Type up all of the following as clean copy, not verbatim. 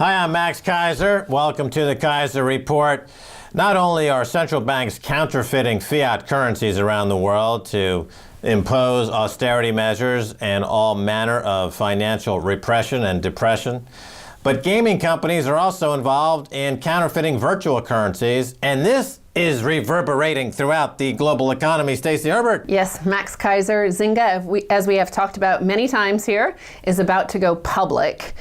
Hi, I'm Max Keiser. Welcome to the Keiser Report. Not only are central banks counterfeiting fiat currencies around the world to impose austerity measures and all manner of financial repression and depression, but gaming companies are also involved in counterfeiting virtual currencies, and this is reverberating throughout the global economy. Stacy Herbert. Yes, Max Keiser, Zynga, as we have talked about many times here, is about to go public.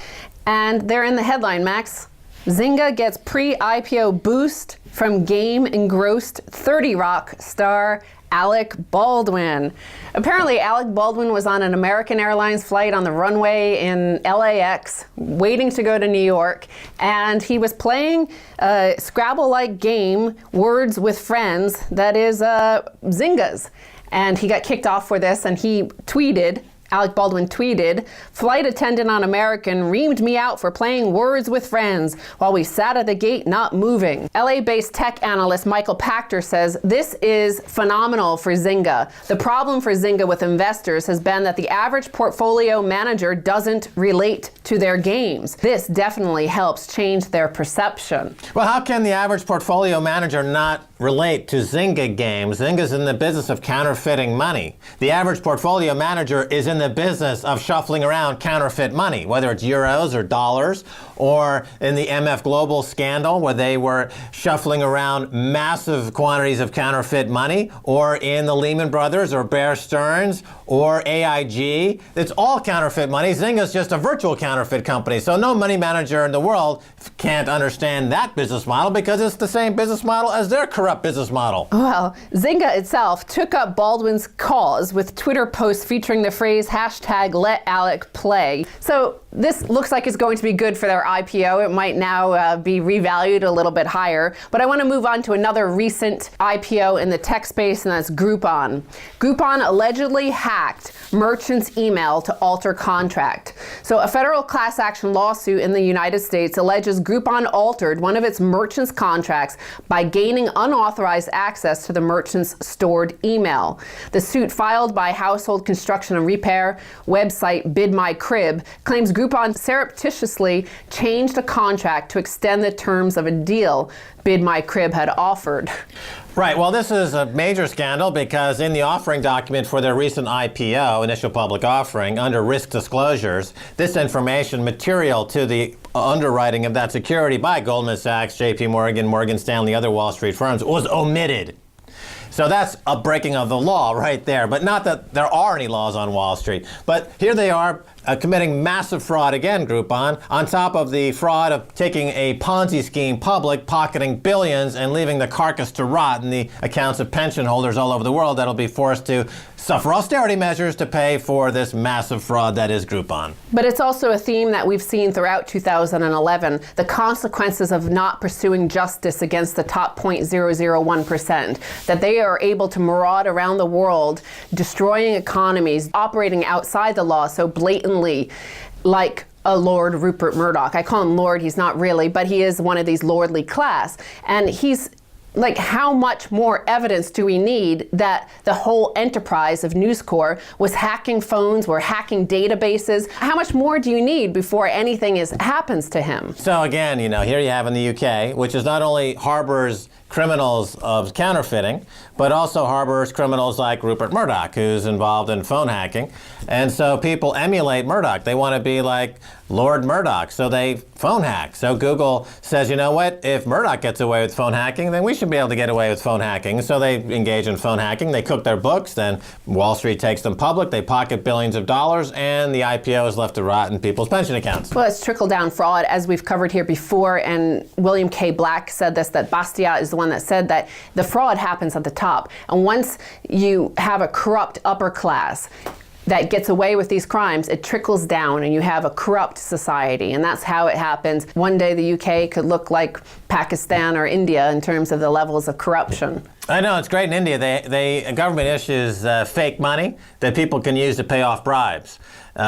And they're in the headline, Max. Zynga gets pre-IPO boost from game-engrossed 30 Rock star Alec Baldwin. Apparently, Alec Baldwin was on an American Airlines flight on the runway in LAX, waiting to go to New York, and he was playing a Scrabble-like game, Words with Friends, that is Zynga's. And he got kicked off for this, and he tweeted, Alec Baldwin tweeted, "Flight attendant on American reamed me out for playing Words with Friends while we sat at the gate not moving." LA-based tech analyst Michael Pachter says this is phenomenal for Zynga. The problem for Zynga with investors has been that the average portfolio manager doesn't relate to their games. This definitely helps change their perception. Well, how can the average portfolio manager not relate to Zynga games? Zynga's in the business of counterfeiting money. The average portfolio manager is in the business of shuffling around counterfeit money, whether it's euros or dollars, or in the MF Global scandal where they were shuffling around massive quantities of counterfeit money, or in the Lehman Brothers or Bear Stearns or AIG. It's all counterfeit money. Zynga's just a virtual counterfeit company, so no money manager in the world can't understand that business model because it's the same business model as their corrupt business model. Well, Zynga itself took up Baldwin's cause with Twitter posts featuring the phrase #LetAlecPlay. So this looks like it's going to be good for their IPO. It might now be revalued a little bit higher. But I want to move on to another recent IPO in the tech space, and that's Groupon. Groupon allegedly hacked merchants' email to alter contract. So a federal class action lawsuit in the United States alleges Groupon altered one of its merchants' contracts by gaining unauthorized access to the merchant's stored email. The suit, filed by household construction and repair website Bid My Crib, claims Groupon surreptitiously changed a contract to extend the terms of a deal Bid My Crib had offered. Right. Well, this is a major scandal because in the offering document for their recent IPO, initial public offering, under risk disclosures, this information material to the underwriting of that security by Goldman Sachs, JP Morgan, Morgan Stanley, other Wall Street firms was omitted. So that's a breaking of the law right there. But not that there are any laws on Wall Street. But here they are committing massive fraud again, Groupon, on top of the fraud of taking a Ponzi scheme public, pocketing billions, and leaving the carcass to rot in the accounts of pension holders all over the world that'll be forced to suffer austerity measures to pay for this massive fraud that is Groupon. But it's also a theme that we've seen throughout 2011, the consequences of not pursuing justice against the top 0.001%, that they are able to maraud around the world, destroying economies, operating outside the law so blatantly, like a Lord Rupert Murdoch. I call him Lord, he's not really, but he is one of these lordly class. And he's like, how much more evidence do we need that the whole enterprise of News Corp was hacking phones, were hacking databases? How much more do you need before anything happens to him? So again, here you have in the UK, which is not only harbors criminals of counterfeiting, but also harbors criminals like Rupert Murdoch, who's involved in phone hacking. And so people emulate Murdoch. They want to be like Lord Murdoch, so they phone hack. So Google says, you know what, if Murdoch gets away with phone hacking, then we should be able to get away with phone hacking. So they engage in phone hacking, they cook their books, then Wall Street takes them public, they pocket billions of dollars, and the IPO is left to rot in people's pension accounts. Well, it's trickle-down fraud, as we've covered here before, and William K. Black said this, that Bastiat is the one that said that the fraud happens at the top. And once you have a corrupt upper class that gets away with these crimes, it trickles down and you have a corrupt society. And that's how it happens. One day the UK could look like Pakistan or India in terms of the levels of corruption. I know, it's great in India. Government issues fake money that people can use to pay off bribes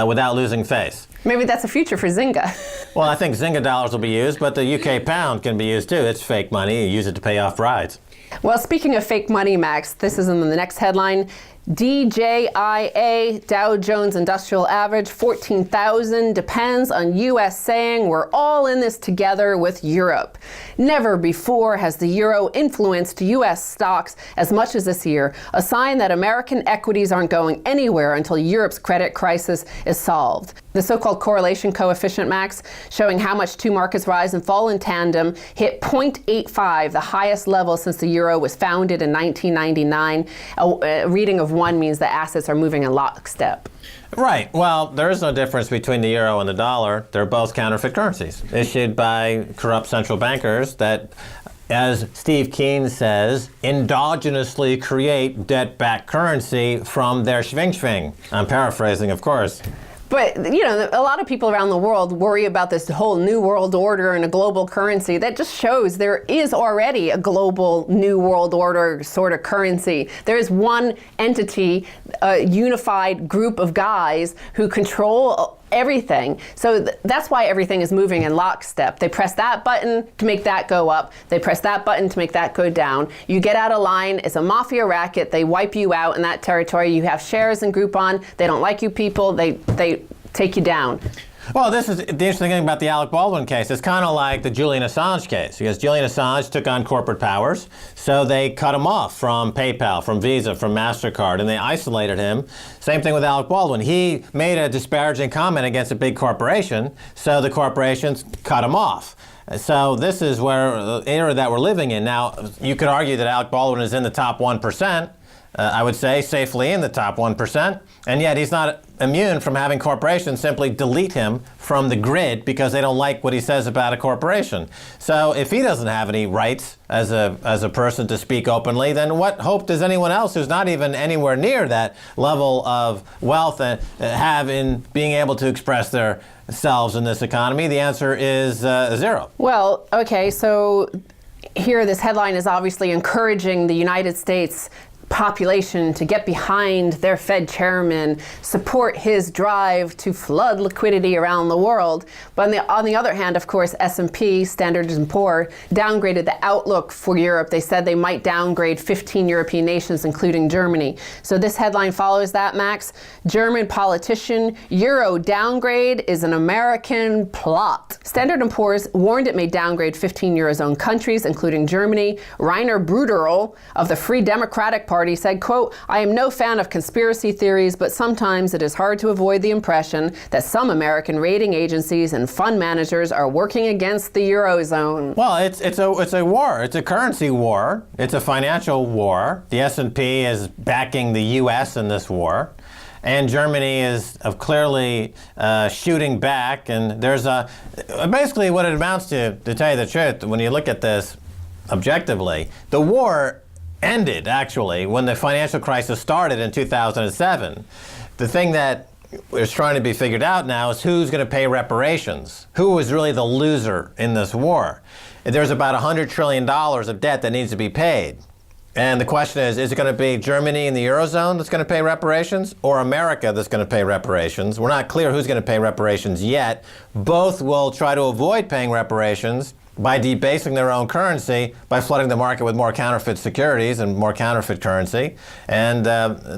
without losing face. Maybe that's a future for Zynga. Well, I think Zynga dollars will be used, but the UK pound can be used too. It's fake money. You use it to pay off bribes. Well, speaking of fake money, Max, this is in the next headline. DJIA, Dow Jones Industrial Average, 14,000, depends on US saying we're all in this together with Europe. Never before has the euro influenced US stocks as much as this year, a sign that American equities aren't going anywhere until Europe's credit crisis is solved. The so-called correlation coefficient, Max, showing how much two markets rise and fall in tandem, hit 0.85, the highest level since the euro was founded in 1999. A reading of 1 means that assets are moving in lockstep. Right. Well, there is no difference between the euro and the dollar. They're both counterfeit currencies issued by corrupt central bankers that, as Steve Keen says, endogenously create debt-backed currency from their schwing. I'm paraphrasing, of course. But, you know, a lot of people around the world worry about this whole new world order and a global currency. That just shows there is already a global new world order sort of currency. There is one entity, a unified group of guys who control everything. So that's why everything is moving in lockstep. They press that button to make that go up. They press that button to make that go down. You get out of line. It's a mafia racket. They wipe you out in that territory. You have shares in Groupon. They don't like you people. They take you down. Well, this is the interesting thing about the Alec Baldwin case. It's kind of like the Julian Assange case, because Julian Assange took on corporate powers, so they cut him off from PayPal, from Visa, from MasterCard, and they isolated him. Same thing with Alec Baldwin. He made a disparaging comment against a big corporation, so the corporations cut him off. So this is where the era that we're living in. Now, you could argue that Alec Baldwin is in the top 1%. I would say safely in the top 1%, and yet he's not immune from having corporations simply delete him from the grid because they don't like what he says about a corporation. So if he doesn't have any rights as a person to speak openly, then what hope does anyone else who's not even anywhere near that level of wealth have in being able to express themselves in this economy? The answer is zero. Well, okay, so here this headline is obviously encouraging the United States population to get behind their Fed chairman, support his drive to flood liquidity around the world. But on the other hand, of course, S&P, Standard & Poor's, downgraded the outlook for Europe. They said they might downgrade 15 European nations, including Germany. So this headline follows that, Max. German politician, Euro downgrade is an American plot. Standard & Poor's warned it may downgrade 15 Eurozone countries, including Germany. Rainer Bruderl of the Free Democratic Party said, quote, "I am no fan of conspiracy theories, but sometimes it is hard to avoid the impression that some American rating agencies and fund managers are working against the Eurozone." Well, it's a war. It's a currency war. It's a financial war. The S&P is backing the U.S. in this war. And Germany is clearly shooting back. And there's basically what it amounts to tell you the truth, when you look at this objectively, the war ended, actually, when the financial crisis started in 2007. The thing that is trying to be figured out now is who's going to pay reparations. Who is really the loser in this war? There's about $100 trillion of debt that needs to be paid. And the question is it going to be Germany and the Eurozone that's going to pay reparations, or America that's going to pay reparations? We're not clear who's going to pay reparations yet. Both will try to avoid paying reparations by debasing their own currency, by flooding the market with more counterfeit securities and more counterfeit currency. And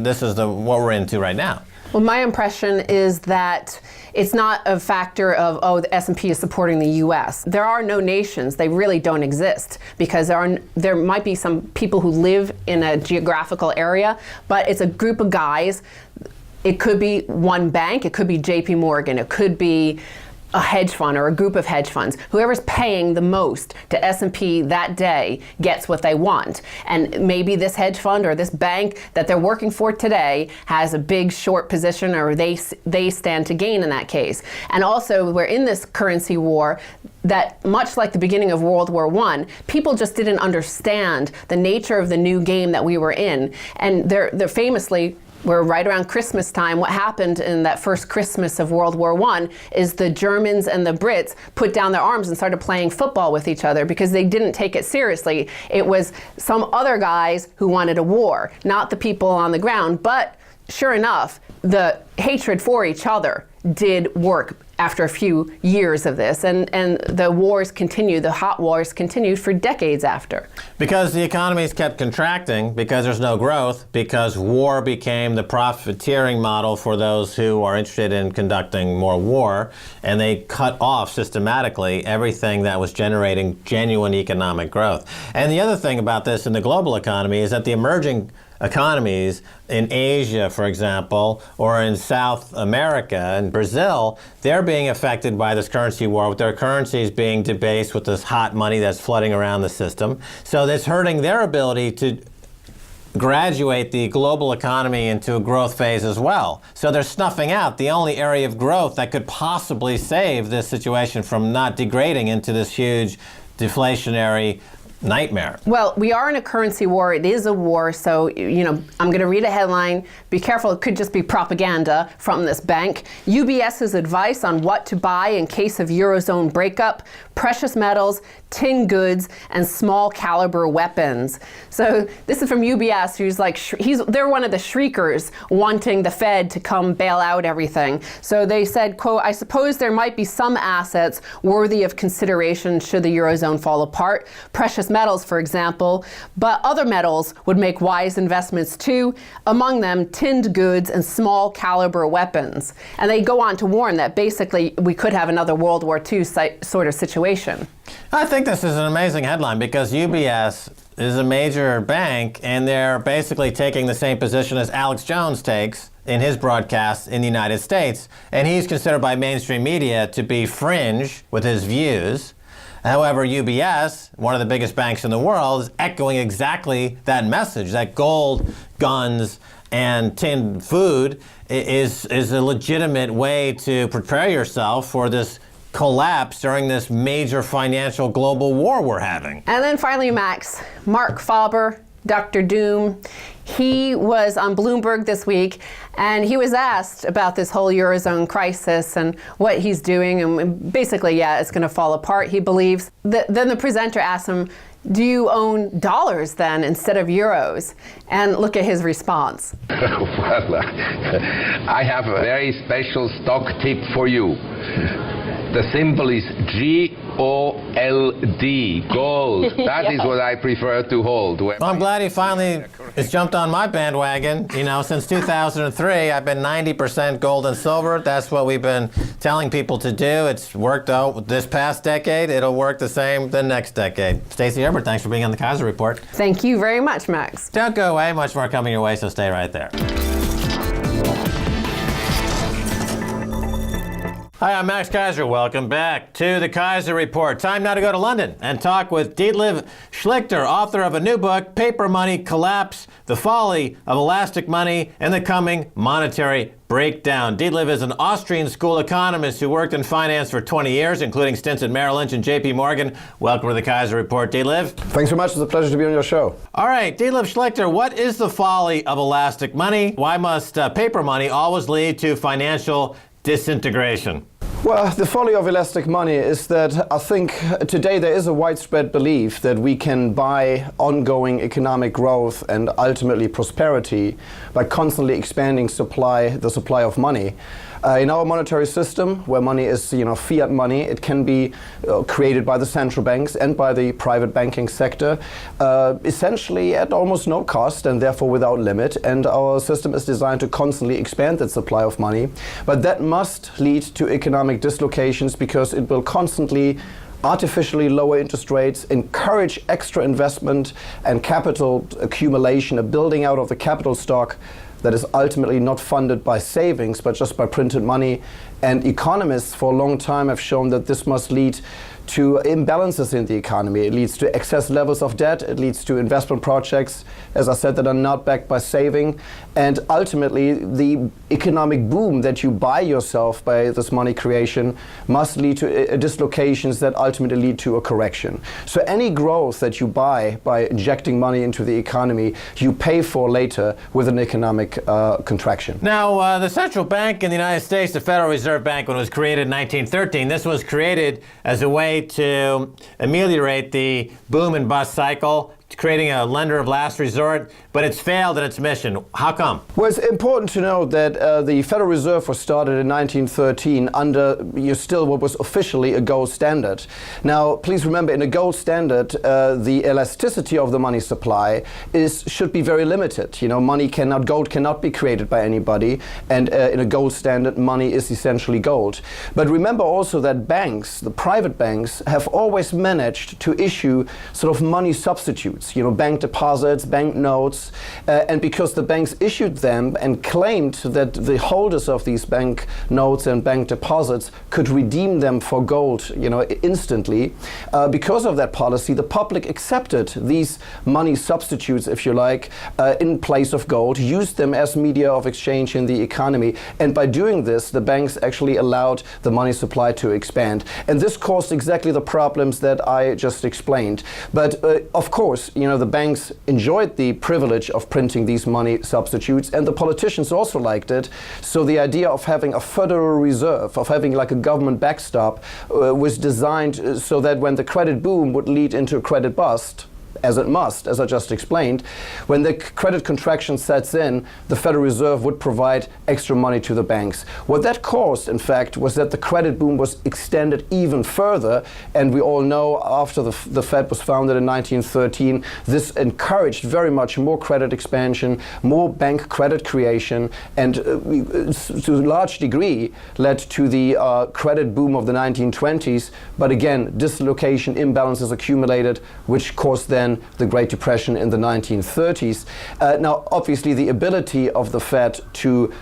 this is what we're into right now. Well, my impression is that it's not a factor of, oh, the S&P is supporting the U.S. There are no nations. They really don't exist, because there might be some people who live in a geographical area, but it's a group of guys. It could be one bank. It could be J.P. Morgan. It could be a hedge fund or a group of hedge funds. Whoever's paying the most to S&P that day gets what they want. And maybe this hedge fund or this bank that they're working for today has a big short position, or they stand to gain in that case. And also, we're in this currency war that, much like the beginning of World War I, people just didn't understand the nature of the new game that we were in. And they're famously, we're right around Christmas time. What happened in that first Christmas of World War I is the Germans and the Brits put down their arms and started playing football with each other because they didn't take it seriously. It was some other guys who wanted a war, not the people on the ground. But sure enough, the hatred for each other did work. after a few years of this, and the wars continue, the hot wars continued for decades after. Because the economies kept contracting, because there's no growth, because war became the profiteering model for those who are interested in conducting more war, and they cut off systematically everything that was generating genuine economic growth. And the other thing about this in the global economy is that the emerging economies in Asia, for example, or in South America and Brazil, they're being affected by this currency war, with their currencies being debased with this hot money that's flooding around the system. So that's hurting their ability to graduate the global economy into a growth phase as well. So they're snuffing out the only area of growth that could possibly save this situation from not degrading into this huge deflationary nightmare. Well, we are in a currency war. It is a war. So, I'm going to read a headline. Be careful. It could just be propaganda from this bank. UBS's advice on what to buy in case of Eurozone breakup: precious metals, tin goods, and small caliber weapons. So this is from UBS, who's like, they're one of the shriekers wanting the Fed to come bail out everything. So they said, quote, "I suppose there might be some assets worthy of consideration should the Eurozone fall apart. Precious metals, for example, but other metals would make wise investments too, among them tinned goods and small caliber weapons." And they go on to warn that basically we could have another World War II sort of situation. I think this is an amazing headline because UBS is a major bank, and they're basically taking the same position as Alex Jones takes in his broadcasts in the United States. And he's considered by mainstream media to be fringe with his views. However, UBS, one of the biggest banks in the world, is echoing exactly that message, that gold, guns, and tinned food is a legitimate way to prepare yourself for this collapse during this major financial global war we're having. And then finally, Max, Mark Faber, Dr. Doom, he was on Bloomberg this week, and he was asked about this whole Eurozone crisis and what he's doing, and basically, it's going to fall apart, he believes. Then the presenter asked him, "Do you own dollars then instead of euros?" And look at his response. Well, I have a very special stock tip for you. The symbol is GOLD, gold. That is what I prefer to hold. Well, I'm glad he finally has jumped on my bandwagon. Since 2003, I've been 90% gold and silver. That's what we've been telling people to do. It's worked out this past decade. It'll work the same the next decade. Stacy Herbert, thanks for being on the Keiser Report. Thank you very much, Max. Don't go away. Much more coming your way, so stay right there. Hi, I'm Max Keiser. Welcome back to the Keiser Report. Time now to go to London and talk with Detlef Schlichter, author of a new book, Paper Money Collapse: The Folly of Elastic Money and the Coming Monetary Breakdown. Detlef is an Austrian school economist who worked in finance for 20 years, including stints at Merrill Lynch and JP Morgan. Welcome to the Keiser Report, Detlef. Thanks so much. It's a pleasure to be on your show. All right, Detlef Schlichter, what is the folly of elastic money? Why must paper money always lead to financial disintegration? Well, the folly of elastic money is that I think today there is a widespread belief that we can buy ongoing economic growth and ultimately prosperity by constantly expanding the supply of money. In our monetary system, where money is fiat money, it can be created by the central banks and by the private banking sector, essentially at almost no cost and therefore without limit. And our system is designed to constantly expand that supply of money. But that must lead to economic dislocations because it will constantly artificially lower interest rates, encourage extra investment and capital accumulation, a building out of the capital stock that is ultimately not funded by savings but just by printed money. And economists for a long time have shown that this must lead to imbalances in the economy. It leads to excess levels of debt. It leads to investment projects, as I said, that are not backed by saving. And ultimately, the economic boom that you buy yourself by this money creation must lead to dislocations that ultimately lead to a correction. So any growth that you buy by injecting money into the economy, you pay for later with an economic contraction. Now, the central bank in the United States, the Federal Reserve Bank, when it was created in 1913, this was created as a way to ameliorate the boom and bust cycle creating a lender of last resort, but it's failed in its mission. How come? Well, it's important to note that the Federal Reserve was started in 1913 under still what was officially a gold standard. Now, please remember, in a gold standard, the elasticity of the money supply should be very limited. Gold cannot be created by anybody, and in a gold standard, money is essentially gold. But remember also that banks, the private banks, have always managed to issue sort of money substitutes. Bank deposits, bank notes, and because the banks issued them and claimed that the holders of these bank notes and bank deposits could redeem them for gold, instantly, because of that policy, the public accepted these money substitutes, if you like, in place of gold, used them as media of exchange in the economy, and by doing this, the banks actually allowed the money supply to expand. And this caused exactly the problems that I just explained. But of course, the banks enjoyed the privilege of printing these money substitutes, and the politicians also liked it. So the idea of having a Federal Reserve, of having like a government backstop, was designed so that when the credit boom would lead into a credit bust, as it must, as I just explained, when the credit contraction sets in, the Federal Reserve would provide extra money to the banks. What that caused, in fact, was that the credit boom was extended even further, and we all know after the Fed was founded in 1913, this encouraged very much more credit expansion, more bank credit creation, and to a large degree led to the credit boom of the 1920s, but again, dislocation, imbalances accumulated, which caused then the Great Depression in the 1930s. Now, obviously, the ability of the Fed to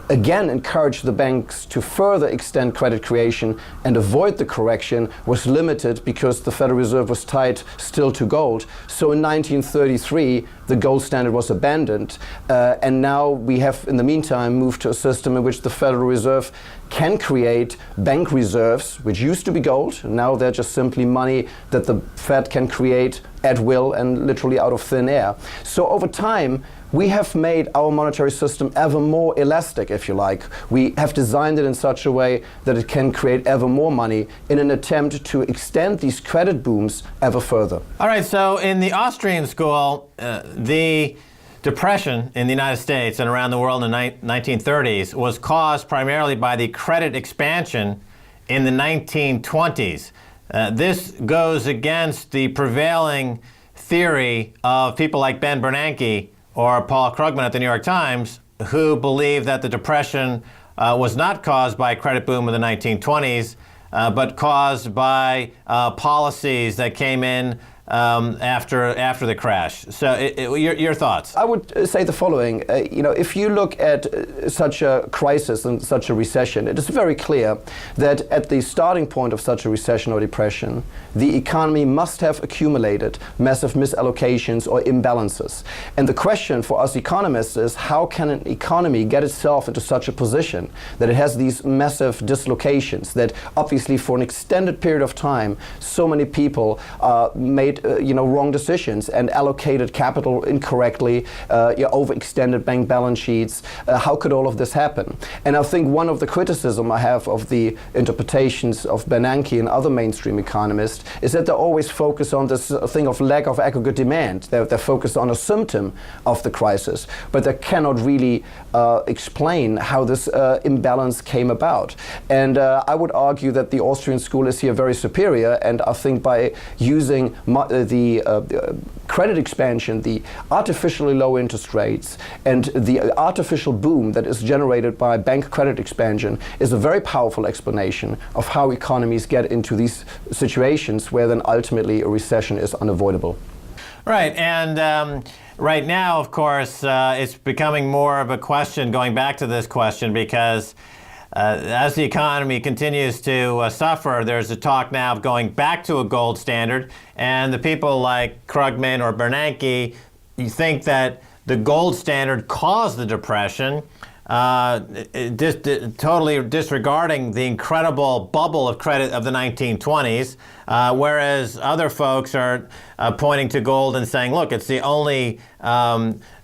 again encourage the banks to further extend credit creation and avoid the correction was limited because the Federal Reserve was tied still to gold. So in 1933, the gold standard was abandoned, and now we have, in the meantime, moved to a system in which the Federal Reserve can create bank reserves, which used to be gold. Now they're just simply money that the Fed can create at will and literally out of thin air. So over time, we have made our monetary system ever more elastic, if you like. We have designed it in such a way that it can create ever more money in an attempt to extend these credit booms ever further. All right, so in the Austrian school, the Depression in the United States and around the world in the 1930s was caused primarily by the credit expansion in the 1920s. This goes against the prevailing theory of people like Ben Bernanke or Paul Krugman at the New York Times, who believe that the Depression was not caused by a credit boom in the 1920s, but caused by policies that came in after the crash. So your thoughts? I would say the following. If you look at such a crisis and such a recession, it is very clear that at the starting point of such a recession or depression, the economy must have accumulated massive misallocations or imbalances. And the question for us economists is, how can an economy get itself into such a position that it has these massive dislocations, that obviously for an extended period of time, so many people made wrong decisions and allocated capital incorrectly, overextended bank balance sheets. How could all of this happen? And I think one of the criticism I have of the interpretations of Bernanke and other mainstream economists is that they always focus on this thing of lack of aggregate demand. They're focused on a symptom of the crisis, but they cannot really explain how this imbalance came about. And I would argue that the Austrian school is here very superior, and I think by using the credit expansion, the artificially low interest rates, and the artificial boom that is generated by bank credit expansion is a very powerful explanation of how economies get into these situations where then ultimately a recession is unavoidable. Right, and right now, of course, it's becoming more of a question, going back to this question, because as the economy continues to suffer, there's a talk now of going back to a gold standard, and the people like Krugman or Bernanke, you think that the gold standard caused the Depression, totally disregarding the incredible bubble of credit of the 1920s, whereas other folks are pointing to gold and saying, look, it's the only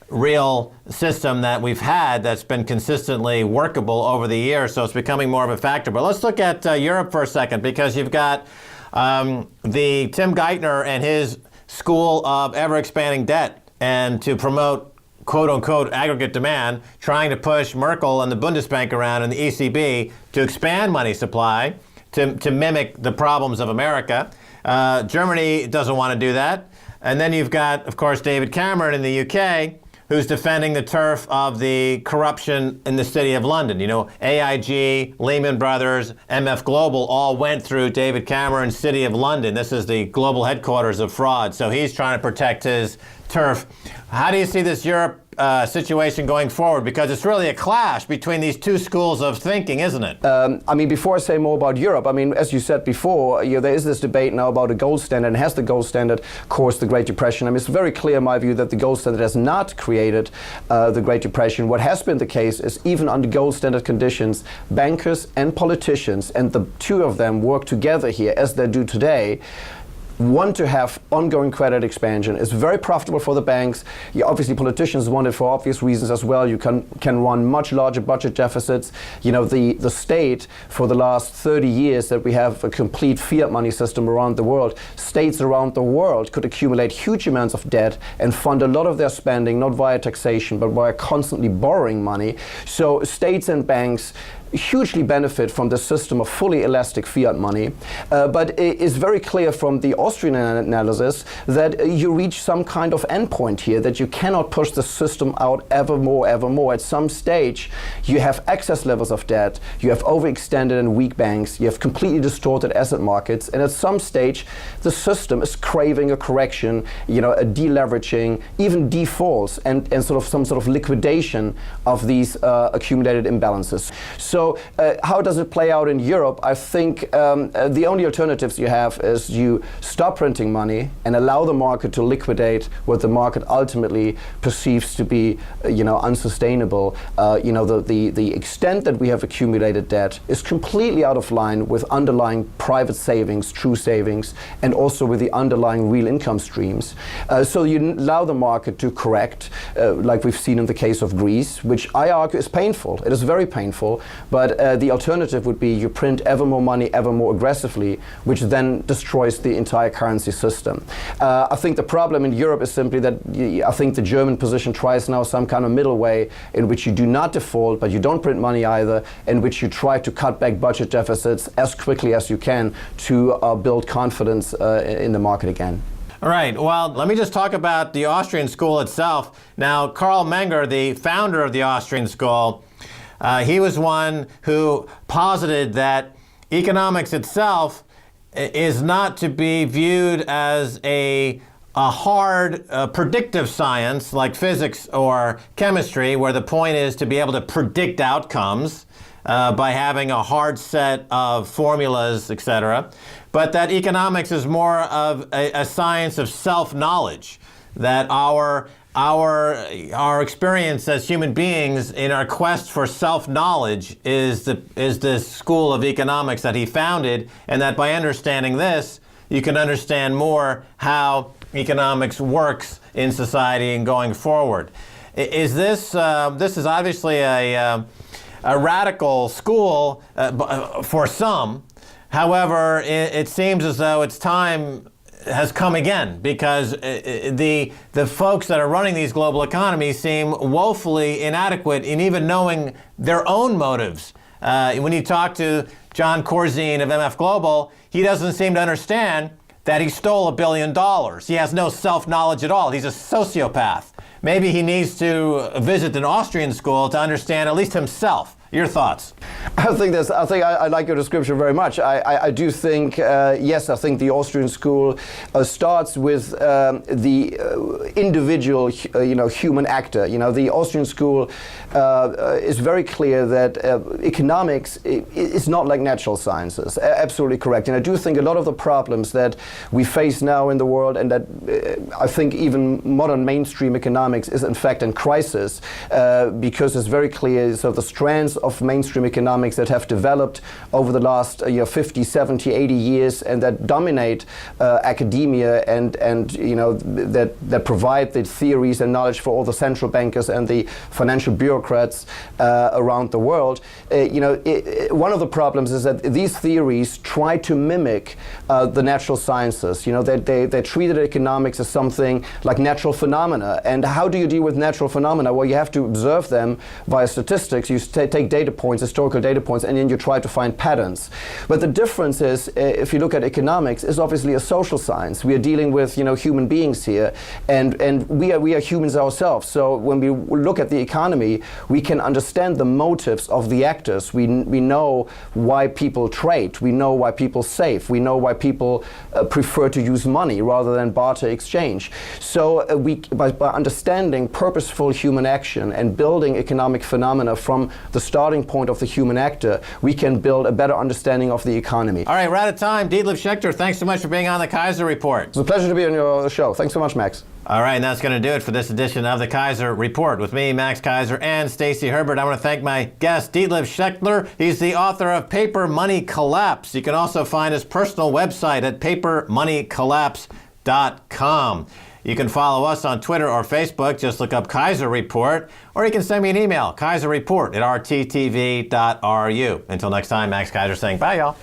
real system that we've had that's been consistently workable over the years, so it's becoming more of a factor. But let's look at Europe for a second, because you've got the Tim Geithner and his school of ever-expanding debt and to promote quote-unquote aggregate demand, trying to push Merkel and the Bundesbank around and the ECB to expand money supply to mimic the problems of America. Germany doesn't want to do that. And then you've got, of course, David Cameron in the UK, who's defending the turf of the corruption in the City of London. You know, AIG, Lehman Brothers, MF Global all went through David Cameron's City of London. This is the global headquarters of fraud. So he's trying to protect his turf. How do you see this Europe situation going forward? Because it's really a clash between these two schools of thinking, isn't it? I mean, before I say more about Europe, I mean, as you said before, there is this debate now about a gold standard, and has the gold standard caused the Great Depression? I mean, it's very clear in my view that the gold standard has not created the Great Depression. What has been the case is, even under gold standard conditions, bankers and politicians, and the two of them work together here as they do today, want to have ongoing credit expansion. It's very profitable for the banks. Obviously, politicians want it for obvious reasons as well. You can run much larger budget deficits. You know, the state, for the last 30 years that we have a complete fiat money system around the world, states around the world could accumulate huge amounts of debt and fund a lot of their spending, not via taxation, but by constantly borrowing money. So states and banks hugely benefit from the system of fully elastic fiat money, but it is very clear from the Austrian analysis that you reach some kind of endpoint here, that you cannot push the system out ever more. At some stage, you have excess levels of debt, you have overextended and weak banks, you have completely distorted asset markets, and at some stage, the system is craving a correction, you know, a deleveraging, even defaults, and sort of some sort of liquidation of these accumulated imbalances. So how does it play out in Europe? I think the only alternatives you have is you stop printing money and allow the market to liquidate what the market ultimately perceives to be, unsustainable. The extent that we have accumulated debt is completely out of line with underlying private savings, true savings, and also with the underlying real income streams. So you allow the market to correct, like we've seen in the case of Greece, which I argue is painful. It is very painful. But the alternative would be you print ever more money, ever more aggressively, which then destroys the entire currency system. I think the problem in Europe is simply that I think the German position tries now some kind of middle way in which you do not default, but you don't print money either, in which you try to cut back budget deficits as quickly as you can to build confidence in the market again. All right, well, let me just talk about the Austrian school itself. Now, Karl Menger, the founder of the Austrian school, he was one who posited that economics itself is not to be viewed as a hard predictive science like physics or chemistry, where the point is to be able to predict outcomes by having a hard set of formulas, etc. But that economics is more of a science of self-knowledge, that our experience as human beings in our quest for self-knowledge is the school of economics that he founded, and that by understanding this, you can understand more how economics works in society and going forward. Is this is obviously a radical school for some. However, it seems as though its time has come again, because the folks that are running these global economies seem woefully inadequate in even knowing their own motives. When you talk to John Corzine of MF Global, he doesn't seem to understand that he stole $1 billion. He has no self-knowledge at all. He's a sociopath. Maybe he needs to visit an Austrian school to understand at least himself. Your thoughts? I think I like your description very much. I do think, yes, I think the Austrian school starts with the individual, human actor. The Austrian school is very clear that economics is not like natural sciences. Absolutely correct. And I do think a lot of the problems that we face now in the world, and that I think even modern mainstream economics is in fact in crisis, because it's very clear, so the strands of mainstream economics that have developed over the last 50, 70, 80 years and that dominate academia and that provide the theories and knowledge for all the central bankers and the financial bureaucrats around the world. One of the problems is that these theories try to mimic the natural sciences. They treated economics as something like natural phenomena. And how do you deal with natural phenomena? Well, you have to observe them via statistics. You take data points, historical data points, and then you try to find patterns. But the difference is, if you look at economics, is obviously a social science. We are dealing with human beings here, and we are humans ourselves. So when we look at the economy, we can understand the motives of the actors. We know why people trade. We know why people save. We know why people prefer to use money rather than barter exchange. So by understanding purposeful human action and building economic phenomena from the starting point of the human actor, we can build a better understanding of the economy. All right, we're out of time. Detlef Schechter, thanks so much for being on the Keiser Report. It's a pleasure to be on your show. Thanks so much, Max. All right, and that's going to do it for this edition of the Keiser Report with me, Max Keiser, and Stacy Herbert. I want to thank my guest, Detlef Schechter. He's the author of Paper Money Collapse. You can also find his personal website at papermoneycollapse.com. You can follow us on Twitter or Facebook. Just look up Keiser Report, or you can send me an email, keiserreport@rttv.ru. Until next time, Max Keiser saying bye, y'all.